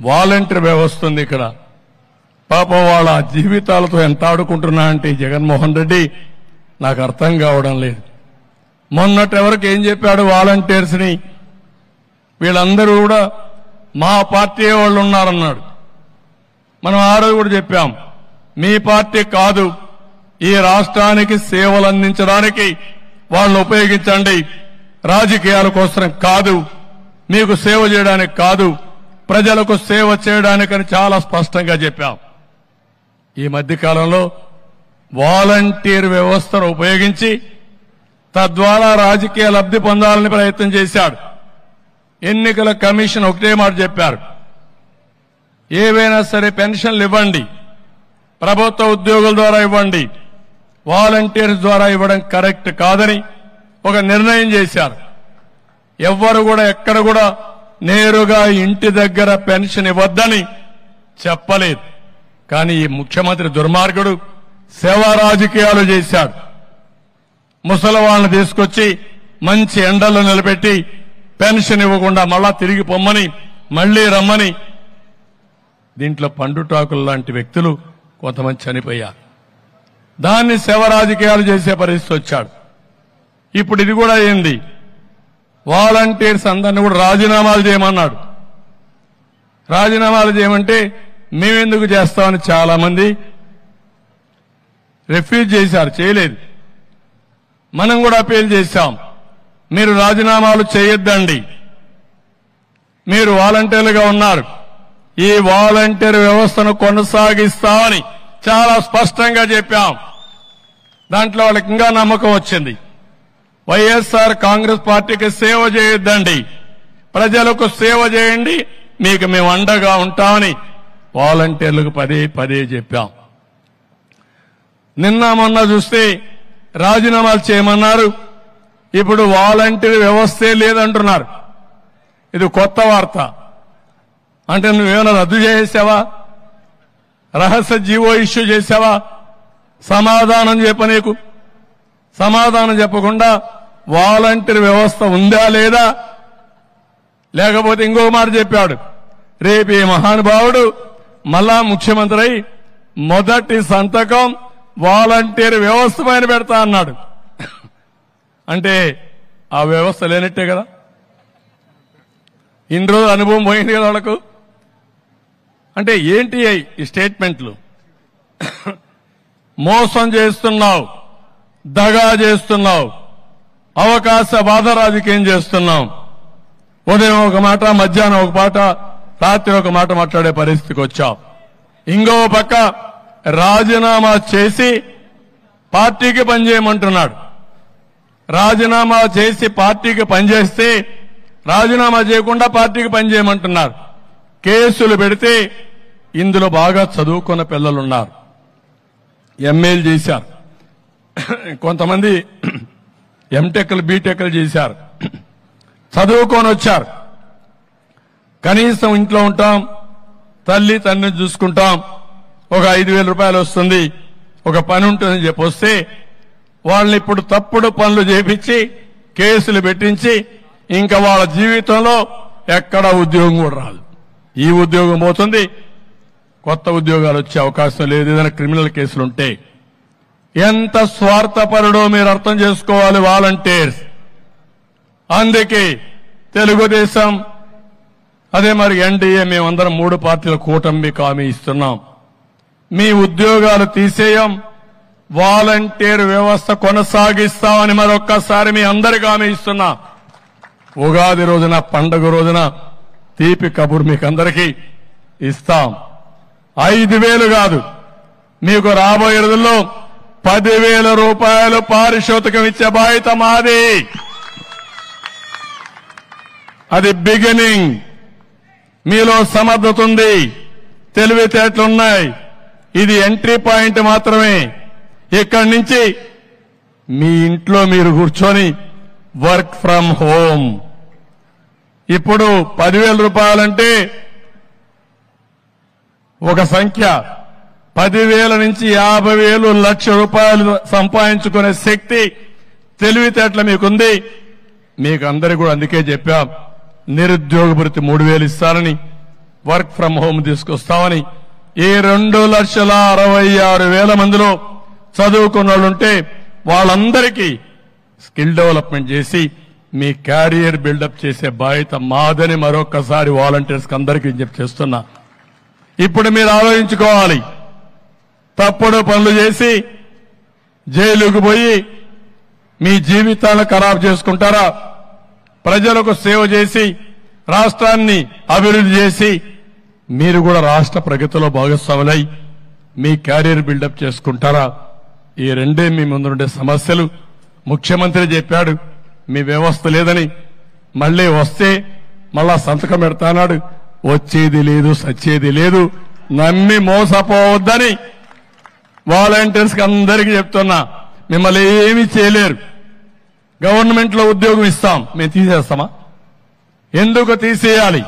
Volunteer వ్యవస్థ ఉంది ఇక్కడ. పాపం వాళ్ళ జీవితాలతో ఎంత ఆడుకుంటున్నా అంటే జగన్మోహన్ రెడ్డి నాకు అర్థం కావడం లేదు. మొన్నటి వరకు ఏం చెప్పాడు వాలంటీర్స్ ని, వీళ్ళందరూ కూడా మా పార్టీ వాళ్ళు ఉన్నారన్నాడు. మనం ఆ రోజు కూడా చెప్పాం, మీ పార్టీ కాదు, ఈ రాష్ట్రానికి సేవలు అందించడానికి వాళ్ళని ఉపయోగించండి, రాజకీయాల కోసం కాదు, మీకు సేవ చేయడానికి కాదు, ప్రజలకు సేవ చేయడానికని చాలా స్పష్టంగా చెప్పాం. ఈ మధ్య కాలంలో వాలంటీర్ వ్యవస్థను ఉపయోగించి తద్వారా రాజకీయ లబ్ధి పొందాలని ప్రయత్నం చేశాడు. ఎన్నికల కమిషన్ ఒకటే మాట చెప్పారు, ఏవైనా సరే పెన్షన్లు ఇవ్వండి, ప్రభుత్వ ఉద్యోగుల ద్వారా ఇవ్వండి, వాలంటీర్స్ ద్వారా ఇవ్వడం కరెక్ట్ కాదని ఒక నిర్ణయం చేశారు. ఎవ్వరు కూడా ఎక్కడ కూడా నేరుగా ఇంటి దగ్గర పెన్షన్ ఇవ్వద్దని చెప్పలేదు. కానీ ఈ ముఖ్యమంత్రి దుర్మార్గుడు సేవా రాజకీయాలు చేశాడు. ముసలి వాళ్ళని తీసుకొచ్చి మంచి ఎండల్లో నిలబెట్టి పెన్షన్ ఇవ్వకుండా మళ్ళా తిరిగి పొమ్మని మళ్లీ రమ్మని, దీంట్లో పండుటాకులు లాంటి వ్యక్తులు కొంతమంది చనిపోయారు. దాన్ని సేవ రాజకీయాలు చేసే పరిస్థితి వచ్చాడు. ఇప్పుడు ఇది కూడా ఏంది, వాలంటీర్స్ అందరినీ కూడా రాజీనామాలు చేయమన్నాడు. రాజీనామాలు చేయమంటే మేమెందుకు చేస్తామని చాలా మంది రిఫ్యూజ్ చేశారు, చేయలేదు. మనం కూడా అపీల్ చేశాం, మీరు రాజీనామాలు చేయొద్దండి, మీరు వాలంటీర్లుగా ఉన్నారు, ఈ వాలంటీర్ వ్యవస్థను కొనసాగిస్తామని చాలా స్పష్టంగా చెప్పాం. దాంట్లో వాళ్ళకి ఇంకా నమ్మకం వచ్చింది. వైఎస్ఆర్ కాంగ్రెస్ పార్టీకి సేవ చేయొద్దండి, ప్రజలకు సేవ చేయండి, మీకు మేము అండగా ఉంటామని వాలంటీర్లకు పదే పదే చెప్పాం. నిన్న మొన్న చూస్తే రాజీనామాలు చేయమన్నారు, ఇప్పుడు వాలంటీర్ వ్యవస్థే లేదంటున్నారు. ఇది కొత్త వార్త. అంటే నువ్వేమైనా రద్దు చేసావా, రహస్య జీవో ఇష్యూ చేసావా? సమాధానం చెప్పనీకు, సమాధానం చెప్పకుండా వాలంటీర్ వ్యవస్థ ఉందా లేదా? లేకపోతే ఇంకో మాట చెప్పాడు, రేపు ఈ మహానుభావుడు మళ్ళా ముఖ్యమంత్రి అయి మొదటి సంతకం వాలంటీర్ వ్యవస్థ పైన పెడతా అన్నాడు. అంటే ఆ వ్యవస్థ లేనట్టే కదా, ఇన్ని రోజులు అనుభవం పోయింది కదా వాళ్ళకు. అంటే ఏంటి ఈ స్టేట్మెంట్లు? మోసం చేస్తున్నావు, దగా చేస్తున్నావు, అవకాశవాద రాజకీయం చేస్తున్నాం. ఉదయం ఒక మాట, మధ్యాహ్నం ఒక మాట, రాత్రి ఒక మాట మాట్లాడే పరిస్థితికి వచ్చావు. ఇంకో పక్క రాజీనామా చేసి పార్టీకి పనిచేయమంటున్నాడు. రాజీనామా చేసి పార్టీకి పనిచేస్తే రాజీనామా చేయకుండా పార్టీకి పనిచేయమంటున్నారు. కేసులు పెడితే ఇందులో బాగా చదువుకున్న పిల్లలున్నారు, ఎంఏలు చేశారు, కొంతమంది ఎంటెక్లు బీటెక్లు చేశారు, చదువుకొని వచ్చారు. కనీసం ఇంట్లో ఉంటాం, తల్లి తండ్రిని చూసుకుంటాం, ఒక 5,000 రూపాయలు వస్తుంది, ఒక పని ఉంటుందని చెప్పి వస్తే వాళ్ళని ఇప్పుడు తప్పుడు పనులు చేపించి కేసులు పెట్టించి ఇంకా వాళ్ళ జీవితంలో ఎక్కడ ఉద్యోగం కూడా రాదు. ఈ ఉద్యోగం పోతుంది, కొత్త ఉద్యోగాలు వచ్చే అవకాశం లేదు ఏదైనా క్రిమినల్ కేసులుంటే. ఎంత స్వార్థపరుడో మీరు అర్థం చేసుకోవాలి వాలంటీర్స్. అందుకే తెలుగుదేశం అదే మరి ఎన్డీఏ మేమందరం 3 పార్టీల కూటమికి హామీ ఇస్తున్నాం, మీ ఉద్యోగాలు తీసేయం, వాలంటీర్ వ్యవస్థ కొనసాగిస్తామని మరొక్కసారి మీ అందరికీ హామీ ఇస్తున్నా. ఉగాది రోజున, పండుగ రోజున తీపి కబురు మీకు అందరికీ ఇస్తాం. 5,000 కాదు, మీకు రాబోయే రోజుల్లో 10,000 రూపాయలు పారితోషికం ఇచ్చే బాధ్యత మాది. అది బిగినింగ్. మీలో సమర్థత ఉంది, తెలివితేటలున్నాయి, ఇది ఎంట్రీ పాయింట్ మాత్రమే. ఇక్కడి నుంచి మీ ఇంట్లో మీరు కూర్చొని వర్క్ ఫ్రం హోమ్. ఇప్పుడు 10,000 రూపాయలంటే ఒక సంఖ్య, 10,000 నుంచి 50,000 లక్ష రూపాయలు సంపాదించుకునే శక్తి, తెలివితేటలు మీకుంది. మీకు అందరికీ కూడా అందుకే చెప్పాం, నిరుద్యోగ భృతి 3,000 ఇస్తారని, వర్క్ ఫ్రం హోమ్ తీసుకొస్తామని ఈ 2,66,000 మందిలో చదువుకున్న వాళ్ళుంటే వాళ్ళందరికీ స్కిల్ డెవలప్మెంట్ చేసి మీ క్యారియర్ బిల్డప్ చేసే బాధ్యత మాదని మరొకసారి వాలంటీర్స్ అందరికీ విజ్ఞప్తి చేస్తున్నా. ఇప్పుడు మీరు ఆలోచించుకోవాలి. తప్పుడు పనులు చేసి జైలుకు పోయి మీ జీవితాలను ఖరాబు చేసుకుంటారా? ప్రజలకు సేవ చేసి రాష్ట్రాన్ని అభివృద్ధి చేసి మీరు కూడా రాష్ట్ర ప్రగతిలో భాగస్వాములై మీ క్యారియర్ బిల్డప్ చేసుకుంటారా? ఈ రెండే మీ ముందుండే సమస్యలు. ముఖ్యమంత్రి చెప్పాడు మీ వ్యవస్థ లేదని, మళ్లీ వస్తే మళ్ళా సంతకం పెడతానాడు. వచ్చేది లేదు, సచ్చేది లేదు. నమ్మి మోసపోవద్దని వాలంటీర్స్ కి అందరికీ చెప్తున్నా. మిమ్మల్ని ఏమీ చేయలేరు. గవర్నమెంట్ లో ఉద్యోగం ఇస్తాం, మేము తీసేస్తామా? ఎందుకు తీసేయాలి?